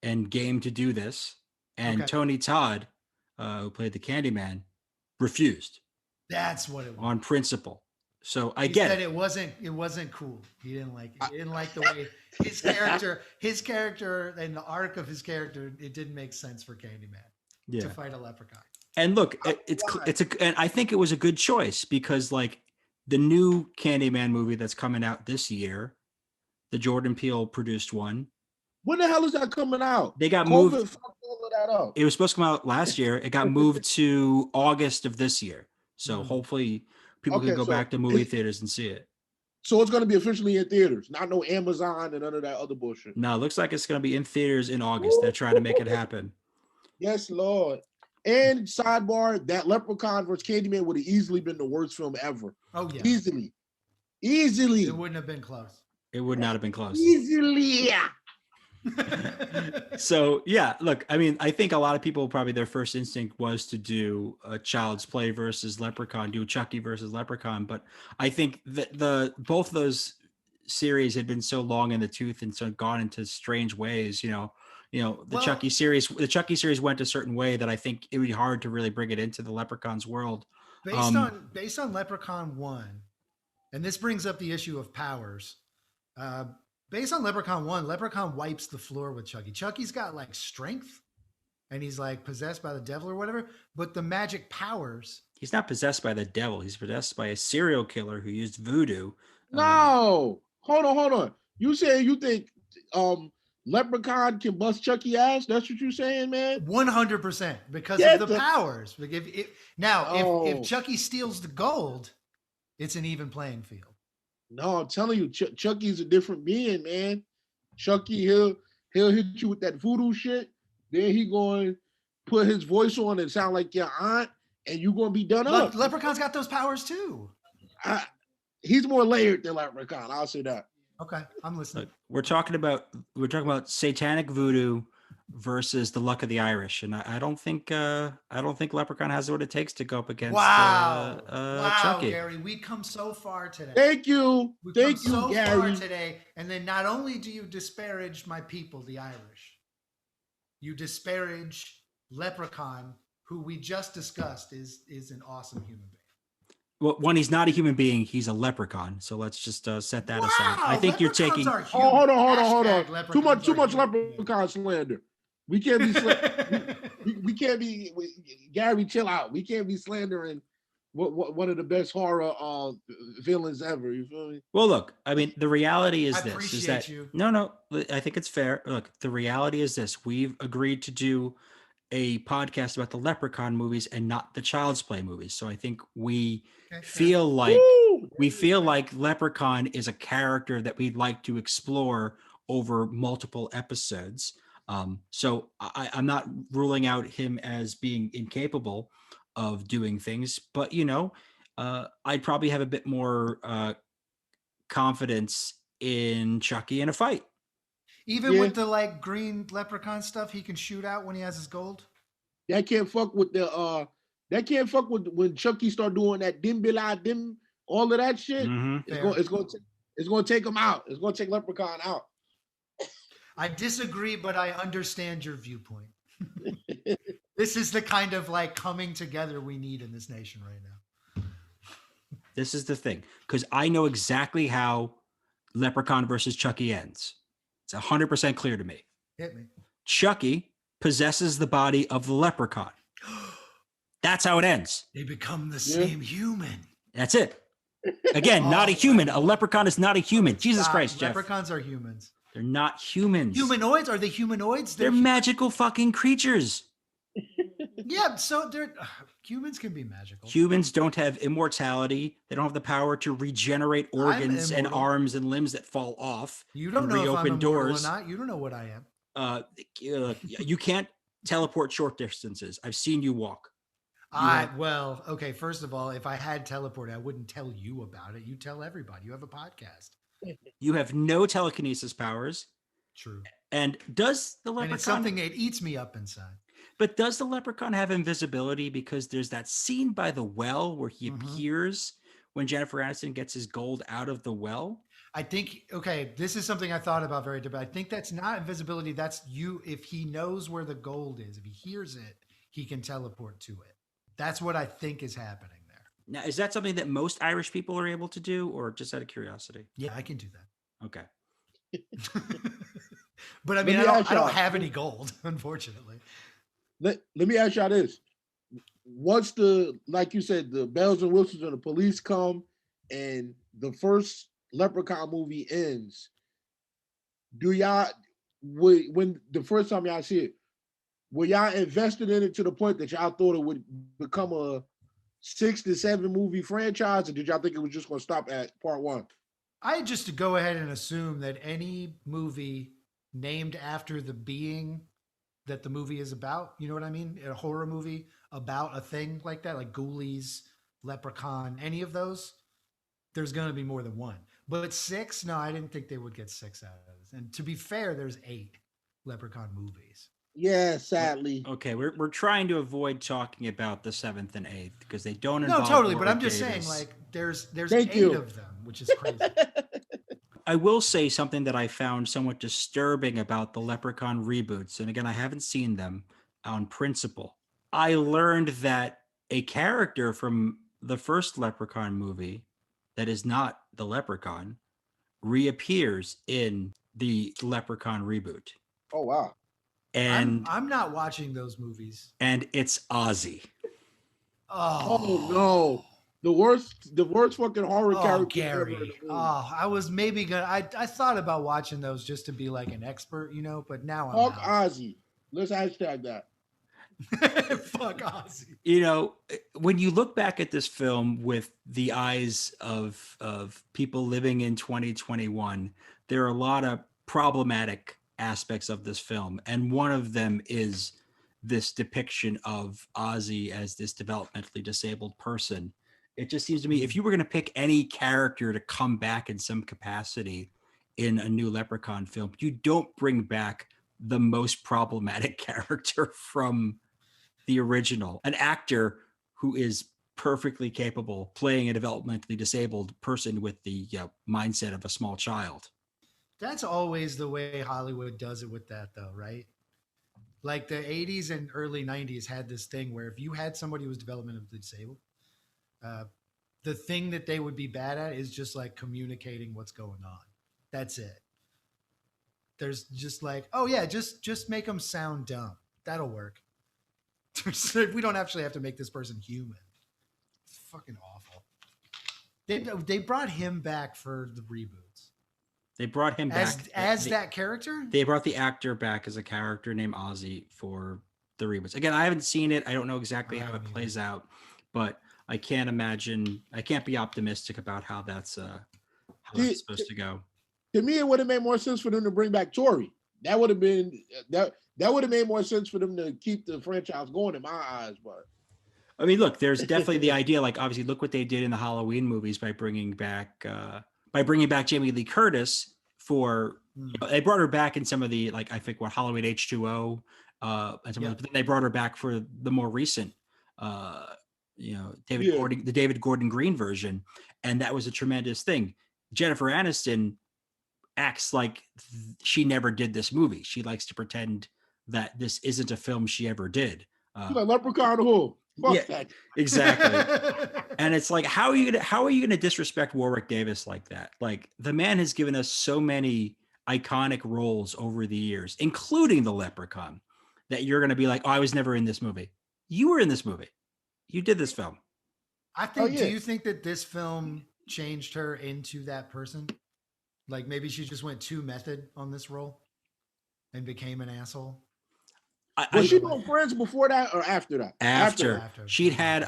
and game to do this. And Okay. Tony Todd, who played the Candyman, refused That's what it was. on principle. So I He get said it. it wasn't cool. He didn't like it. He didn't like the way his character and the arc of his character, it didn't make sense for Candyman to fight a leprechaun. And look, and I think it was a good choice because like the new Candyman movie that's coming out this year, the Jordan Peele produced one. When the hell is that coming out? They got COVID moved. fucked all of that up. It was supposed to come out last year. It got moved to August of this year. So hopefully people can go back to movie theaters and see it. So it's going to be officially in theaters, not no Amazon and none of that other bullshit. No, it looks like it's going to be in theaters in August. They're trying to make it happen. Yes, Lord. And sidebar, that Leprechaun versus Candyman would have easily been the worst film ever. Oh yeah, Easily. it wouldn't have been close. It would not have been close. Easily. So yeah, look, I mean, I think a lot of people probably their first instinct was to do a Child's Play versus Leprechaun, do Chucky versus Leprechaun, but I think that both of those series had been so long in the tooth and so gone into strange ways. The Chucky series went a certain way that I think it would be hard to really bring it into the Leprechaun's world. Based on Leprechaun 1, and this brings up the issue of powers. Based on Leprechaun 1, Leprechaun wipes the floor with Chucky. Chucky's got like strength and he's like possessed by the devil or whatever, but the magic powers. He's not possessed by the devil. He's possessed by a serial killer who used voodoo. No. Hold on. You saying you think Leprechaun can bust Chucky ass? That's what you're saying, man? 100% because of the powers. Like if Chucky steals the gold, it's an even playing field. No, I'm telling you, Chucky's a different being, man. Chucky, he'll hit you with that voodoo shit. Then he going to put his voice on and sound like your aunt, and you going to be done up. Leprechaun's got those powers too. He's more layered than Leprechaun. I'll say that. Okay, I'm listening. Look, we're talking about satanic voodoo versus the luck of the Irish, and I don't think Leprechaun has what it takes to go up against Chucky. Gary, we come so far today. Thank you, Gary. Gary. Today, and then not only do you disparage my people, the Irish, you disparage Leprechaun, who we just discussed is an awesome human being. Well, one, he's not a human being; he's a leprechaun. So let's just set that aside. I think you're taking. Hold on. Too much Leprechaun slander. We can't be. we can't be. Gary, chill out. We can't be slandering one of the best horror villains ever. You feel me? Well, look. I mean, the reality is this: appreciate is that you. No. I think it's fair. Look, the reality is this: we've agreed to do a podcast about the Leprechaun movies and not the Child's Play movies. So I think we feel like Leprechaun is a character that we'd like to explore over multiple episodes. So I'm not ruling out him as being incapable of doing things, but I'd probably have a bit more confidence in Chucky in a fight. Even with the like green leprechaun stuff, he can shoot out when he has his gold. That can't fuck with the that can't fuck with when Chucky start doing that dim bila dim, all of that shit. It's gonna take him out. It's gonna take Leprechaun out. I disagree, but I understand your viewpoint. This is the kind of like coming together we need in this nation right now. This is the thing, because I know exactly how Leprechaun versus Chucky ends. It's 100% clear to me. Hit me. Chucky possesses the body of the leprechaun. That's how it ends. They become the same human. That's it. Again, not a human. A leprechaun is not a human. Jesus Christ, Jeff. Leprechauns are humans. They're not humans. Humanoids? Are they humanoids? They're magical fucking creatures. Yeah, so they're humans can be magical. Humans don't have immortality. They don't have the power to regenerate organs and arms and limbs that fall off. You don't know if I'm immortal or not. You don't know what I am. You can't teleport short distances. I've seen you walk. Well, okay. First of all, if I had teleport, I wouldn't tell you about it. You tell everybody. You have a podcast. You have no telekinesis powers. True. And does the leprechaun? And it's something that eats me up inside. But does the leprechaun have invisibility? Because there's that scene by the well where he appears when Jennifer Aniston gets his gold out of the well. I think, okay, this is something I thought about very deep. I think that's not invisibility. That's you. If he knows where the gold is, if he hears it, he can teleport to it. That's what I think is happening there. Now, is that something that most Irish people are able to do, or just out of curiosity? Yeah, I can do that. Okay. But I mean, I don't have any gold, unfortunately. Let me ask y'all this. Once like you said, the bells and whistles of the police come and the first Leprechaun movie ends, when the first time y'all see it, were y'all invested in it to the point that y'all thought it would become a 6 to 7 movie franchise, or did y'all think it was just going to stop at part 1? I just go ahead and assume that any movie named after the being that the movie is about, you know what I mean? A horror movie about a thing like that, like Ghoulies, Leprechaun, any of those, there's going to be more than one. But 6, no, I didn't think they would get 6 out of this. And to be fair, there's 8 Leprechaun movies. Yeah, sadly. Okay, we're trying to avoid talking about the 7th and 8th because they don't involve. No, totally. But Warwick I'm just Davis. saying, like, there's 8 of them, which is crazy. I will say something that I found somewhat disturbing about the Leprechaun reboots, and again, I haven't seen them on principle. I learned that a character from the first Leprechaun movie that is not the Leprechaun reappears in the Leprechaun reboot. Oh, wow. And I'm not watching those movies. And it's Ozzy. Oh no. The worst fucking horror character Gary. ever. I was maybe gonna. I thought about watching those just to be like an expert, you know. But now I'm Fuck out. Ozzy. Let's hashtag that. Fuck Ozzy. You know, when you look back at this film with the eyes of people living in 2021, there are a lot of problematic aspects of this film, and one of them is this depiction of Ozzy as this developmentally disabled person. It just seems to me, if you were going to pick any character to come back in some capacity in a new Leprechaun film, you don't bring back the most problematic character from the original. An actor who is perfectly capable playing a developmentally disabled person with the mindset of a small child. That's always the way Hollywood does it with that, though, right? Like the 80s and early 90s had this thing where if you had somebody who was developmentally disabled, the thing that they would be bad at is just like communicating what's going on. That's it. There's just like, oh yeah, just make them sound dumb. That'll work. We don't actually have to make this person human. It's fucking awful. They brought him back for the reboots. They brought him back as that character. They brought the actor back as a character named Ozzy for the reboots. Again, I haven't seen it. I don't know exactly how it plays out, but I can't imagine. I can't be optimistic about how that's supposed to go. To me, it would have made more sense for them to bring back Tori. That would have been that would have made more sense for them to keep the franchise going in my eyes. But I mean, look, there's definitely the idea. Like, obviously, look what they did in the Halloween movies by bringing back Jamie Lee Curtis for. They brought her back in some of the I think Halloween H2O, and some of but then they brought her back for the more recent, David Gordon Green version, and that was a tremendous thing. Jennifer Aniston acts like she never did this movie. She likes to pretend that this isn't a film she ever did. Like Leprechaun who? Fuck that. Exactly. And it's like, how are you gonna disrespect Warwick Davis like that? Like, the man has given us so many iconic roles over the years, including the Leprechaun, that you're gonna be like, oh, I was never in this movie. You were in this movie. You did this film. I think. Do you think that this film changed her into that person? Like maybe she just went too method on this role and became an asshole. Was she doing Friends before that or after that? After. She'd had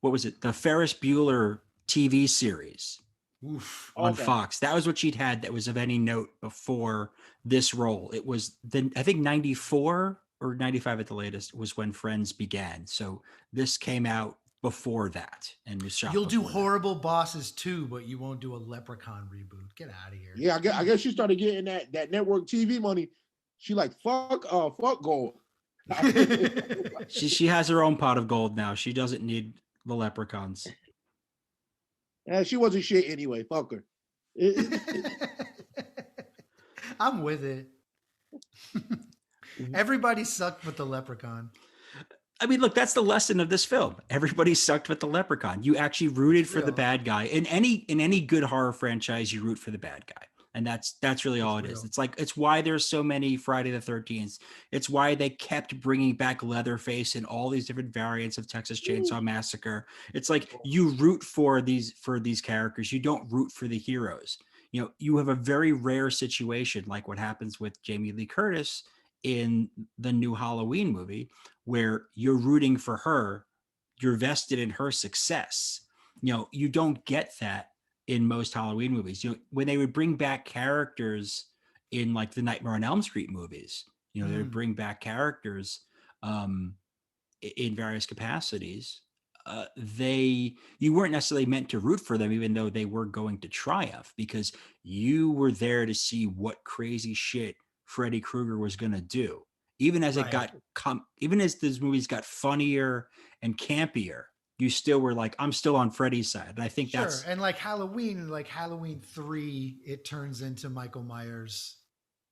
what was it? The Ferris Bueller TV series on Fox. That was what she'd had that was of any note before this role. It was I think 94 or 95 at the latest was when Friends began. So this came out before that and was shot. You'll do Horrible Bosses too, but you won't do a Leprechaun reboot. Get out of here. Yeah, I guess she started getting that network TV money. She like fuck gold. she has her own pot of gold now. She doesn't need the Leprechauns. Yeah, she wasn't shit anyway. Fuck her. I'm with it. Everybody sucked but the Leprechaun. I mean, look, that's the lesson of this film. Everybody sucked but the Leprechaun. You actually rooted for the bad guy. In any good horror franchise, you root for the bad guy. And that's really all it is. It's like, it's why there's so many Friday the 13th. It's why they kept bringing back Leatherface and all these different variants of Texas Chainsaw Massacre. It's like you root for these characters. You don't root for the heroes. You know, you have a very rare situation like what happens with Jamie Lee Curtis in the new Halloween movie, where you're rooting for her, you're vested in her success. You know, you don't get that in most Halloween movies. You know, when they would bring back characters in like the Nightmare on Elm Street movies, you know, they would bring back characters in various capacities. You weren't necessarily meant to root for them, even though they were going to triumph, because you were there to see what crazy shit Freddy Krueger was going to do. Even as it got, even as these movies got funnier and campier, you still were like, I'm still on Freddy's side. And I think that's, and like Halloween 3, it turns into Michael Myers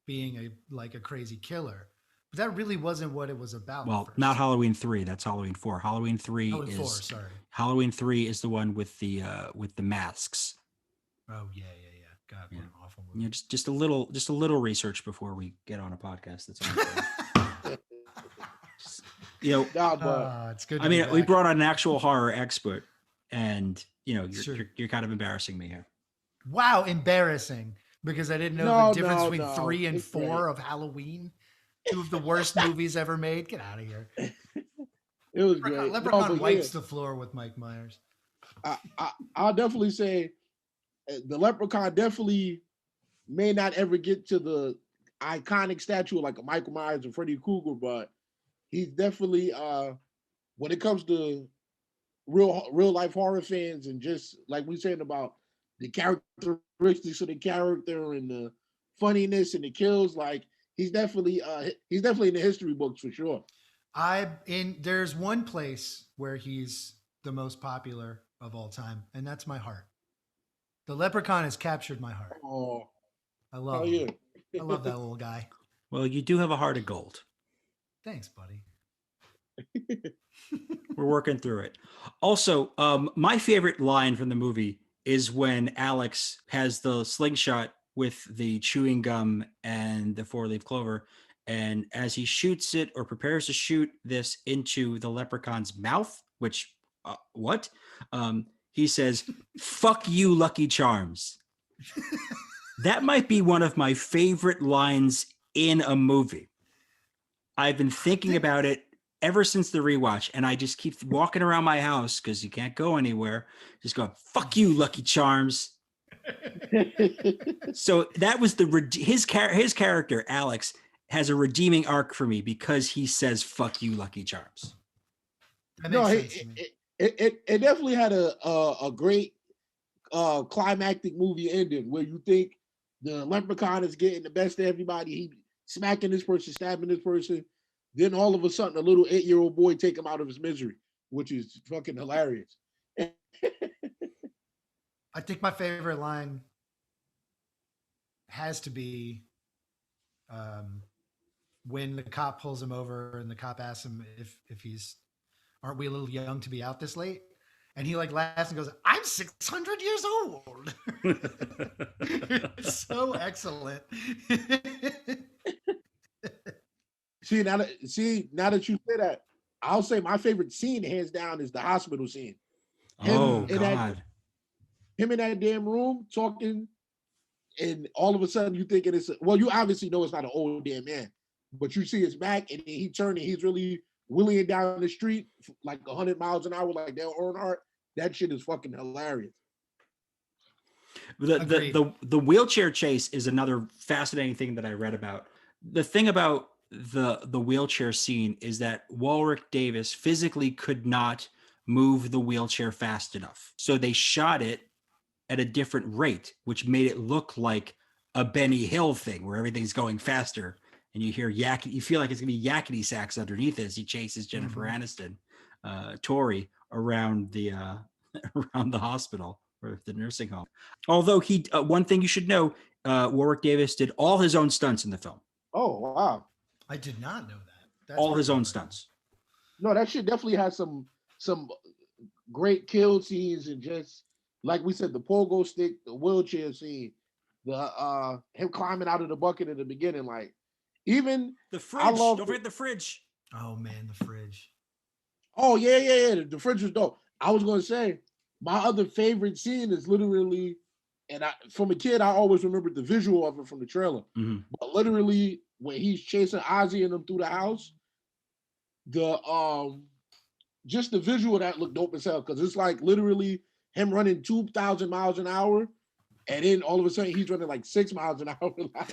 being a crazy killer. But that really wasn't what it was about. Well, not Halloween 3. That's Halloween 4. Halloween 3 Halloween 3 is the one with the masks. Oh yeah. God, what an awful movie. You know, just a little research before we get on a podcast. That's all. You know, it's good. I mean, we brought on an actual horror expert, and you know, you're kind of embarrassing me here. Wow, embarrassing, because I didn't know the difference between 3 and 4 of Halloween. 2 of the worst movies ever made. Get out of here. It was great. Leprechaun wipes the floor with Mike Myers. I'll definitely say the Leprechaun definitely may not ever get to the iconic stature like a Michael Myers or Freddy Krueger, but he's definitely when it comes to real life horror fans, and just like we saying about the characteristics of the character and the funniness and the kills, like he's definitely in the history books for sure. There's one place where he's the most popular of all time, and that's my heart. The Leprechaun has captured my heart. Oh, I love him. I love that little guy. Well, you do have a heart of gold. Thanks, buddy. We're working through it. Also, my favorite line from the movie is when Alex has the slingshot with the chewing gum and the 4-leaf clover, and as he shoots it or prepares to shoot this into the Leprechaun's mouth, which he says, "Fuck you, Lucky Charms." That might be one of my favorite lines in a movie. I've been thinking about it ever since the rewatch, and I just keep walking around my house because you can't go anywhere, just going, "Fuck you, Lucky Charms." So that was his character, Alex, has a redeeming arc for me because he says, "Fuck you, Lucky Charms." No, it definitely had a great climactic movie ending where you think the Leprechaun is getting the best of everybody. He smacking this person, stabbing this person. Then all of a sudden, a little 8-year-old boy take him out of his misery, which is fucking hilarious. I think my favorite line has to be when the cop pulls him over and the cop asks him if he's, aren't we a little young to be out this late? And he like laughs and goes, I'm 600 years old. It's so excellent. See, now that you say that, I'll say my favorite scene, hands down, is the hospital scene. God. Him in that damn room talking, and all of a sudden you thinking it's, well, you obviously know it's not an old damn man, but you see his back and he turned and he's really wheeling down the street like 100 miles an hour like Dale Earnhardt. That shit is fucking hilarious. The wheelchair chase is another fascinating thing that I read about. The thing about the wheelchair scene is that Warwick Davis physically could not move the wheelchair fast enough. So they shot it at a different rate, which made it look like a Benny Hill thing where everything's going faster. And you hear you feel like it's gonna be yakety sax underneath it as he chases Jennifer Aniston, Tori, around the around the hospital or the nursing home. Although one thing you should know, Warwick Davis did all his own stunts in the film. Oh wow! I did not know that. That's all his own stunts. No, that shit definitely has some great kill scenes, and just like we said, the pogo stick, the wheelchair scene, the him climbing out of the bucket in the beginning, like even the fridge. Don't forget the fridge. Oh man, the fridge. Oh yeah. The fridge was dope. I was gonna say my other favorite scene is literally, and from a kid I always remembered the visual of it from the trailer, but literally when he's chasing Ozzy and them through the house, the just the visual of that looked dope as hell because it's like literally him running 2,000 miles an hour, and then all of a sudden he's running like 6 miles an hour. Like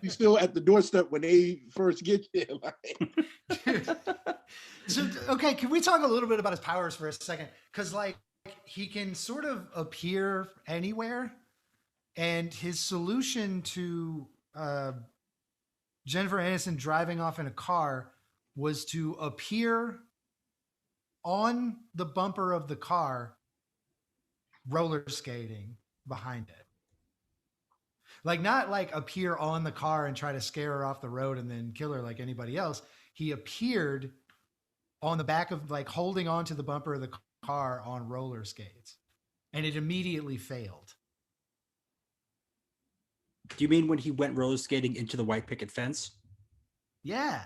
he's still at the doorstep when they first get there. Like. So, okay, can we talk a little bit about his powers for a second? Because like he can sort of appear anywhere, and his solution to Jennifer Aniston driving off in a car was to appear on the bumper of the car, roller skating behind it. Like not like appear on the car and try to scare her off the road and then kill her like anybody else. He appeared on the back of like holding on to the bumper of the car on roller skates, and it immediately failed. Do you mean when he went roller skating into the white picket fence? Yeah.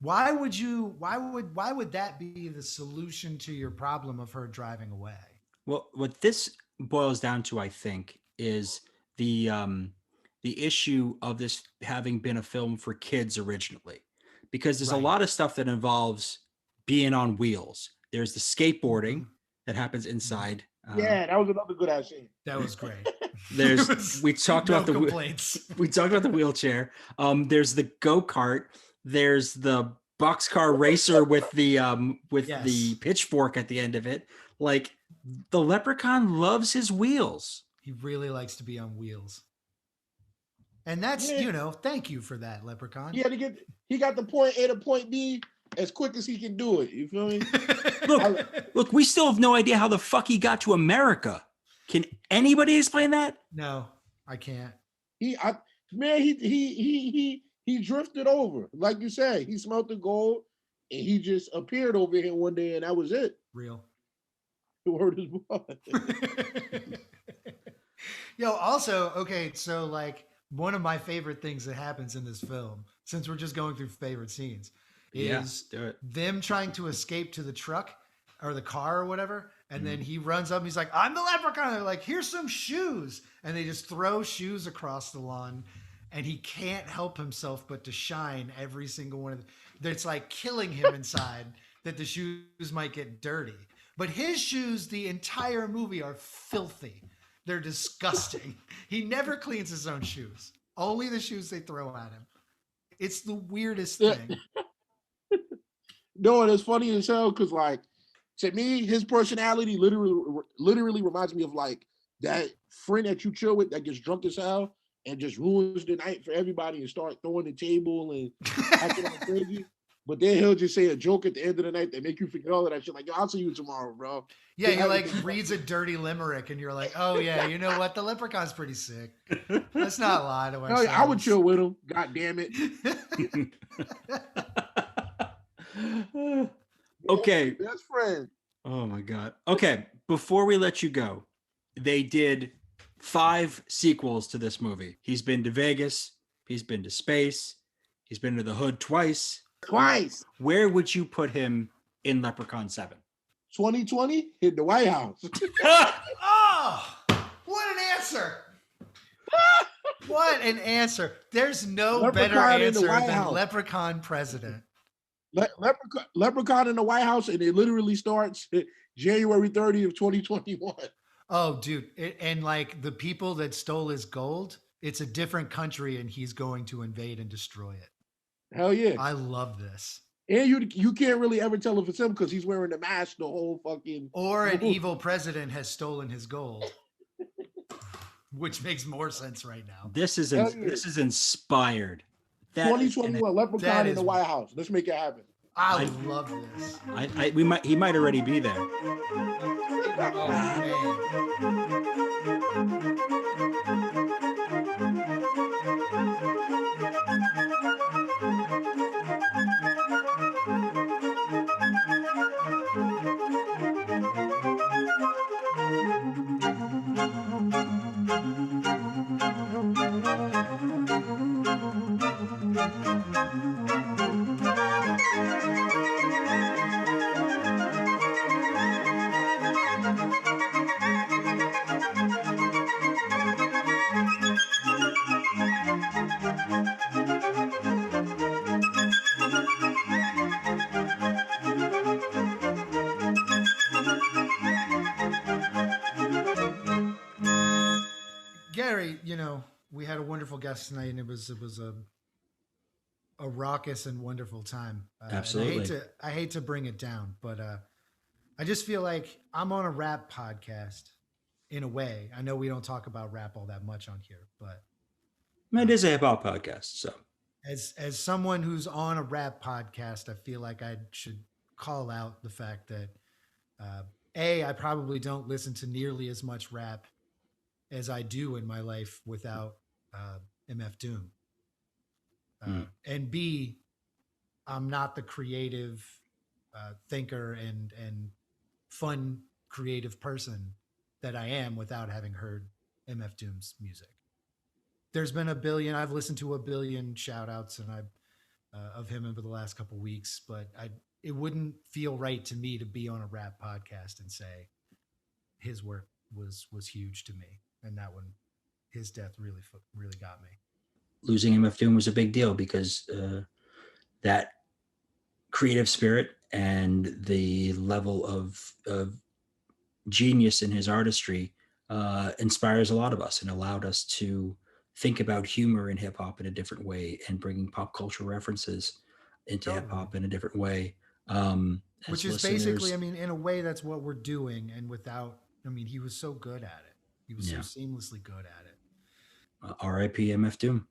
Why would that be the solution to your problem of her driving away? Well, what this boils down to, I think, is the issue of this having been a film for kids originally, because there's a lot of stuff that involves being on wheels. There's the skateboarding that happens inside. Yeah, that was another good ass scene. That was great. We talked about the wheelchair. There's the go-kart. There's the boxcar racer with the the pitchfork at the end of it. Like the Leprechaun loves his wheels. He really likes to be on wheels. And that's, thank you for that, Leprechaun. Yeah, he got the point A to point B as quick as he can do it. You feel me? Look, we still have no idea how the fuck he got to America. Can anybody explain that? No, I can't. He drifted over. Like you said, he smelled the gold and he just appeared over here one day and that was it. Real. The word is born. Yo, also, okay, so like one of my favorite things that happens in this film, since we're just going through favorite scenes, is them trying to escape to the truck or the car or whatever. And then he runs up and he's like, I'm the Leprechaun. They're like, here's some shoes. And they just throw shoes across the lawn. And he can't help himself but to shine every single one of them. It's like killing him inside that the shoes might get dirty. But his shoes, the entire movie, are filthy. They're disgusting. He never cleans his own shoes. Only the shoes they throw at him. It's the weirdest thing. No, and it's funny as hell because, like, To me, his personality literally reminds me of like that friend that you chill with that gets drunk as hell and just ruins the night for everybody and start throwing the table and acting all crazy. But then he'll just say a joke at the end of the night that make you forget all of that shit. Like, yo, I'll see you tomorrow, bro. Yeah, he like reads a dirty limerick, and you're like, oh yeah, you know what? The Leprechaun's pretty sick. Let's not lie to ourselves. I would chill with him. God damn it. Okay. Best friend. Oh my God. Okay. Before we let you go, they did 5 sequels to this movie. He's been to Vegas. He's been to space. He's been to the hood twice. Where would you put him in Leprechaun 7? 2020 hit the White House. Oh, what an answer. What an answer. There's no Leprechaun better in the answer White than House. Leprechaun president. Leprechaun in the White House, and it literally starts January 30th of 2021. Oh, dude. And like the people that stole his gold, it's a different country and he's going to invade and destroy it. Hell yeah. I love this. And you can't really ever tell if it's him because he's wearing the mask the whole fucking... Or an evil president has stolen his gold. Which makes more sense right now. This is inspired. 2021 Leprechaun in the White House. Let's make it happen. I love this. He might already be there. Oh, Gary, you know, we had a wonderful guest tonight, and it was a raucous and wonderful time. Absolutely. I hate to bring it down, but I just feel like I'm on a rap podcast in a way. I know we don't talk about rap all that much on here, but it is a hip hop podcast. So as someone who's on a rap podcast, I feel like I should call out the fact that I probably don't listen to nearly as much rap as I do in my life without MF Doom. And B, I'm not the creative thinker and fun creative person that I am without having heard MF Doom's music. There's been I've listened to a billion shout outs and of him over the last couple of weeks, but it wouldn't feel right to me to be on a rap podcast and say his work was huge to me. And that one, his death really got me. Losing MF Doom was a big deal because that creative spirit and the level of genius in his artistry inspires a lot of us and allowed us to think about humor in hip hop in a different way and bringing pop culture references into hip hop in a different way. Which is basically, I mean, in a way, that's what we're doing. And he was so good at it. He was so seamlessly good at it. R.I.P. MF Doom.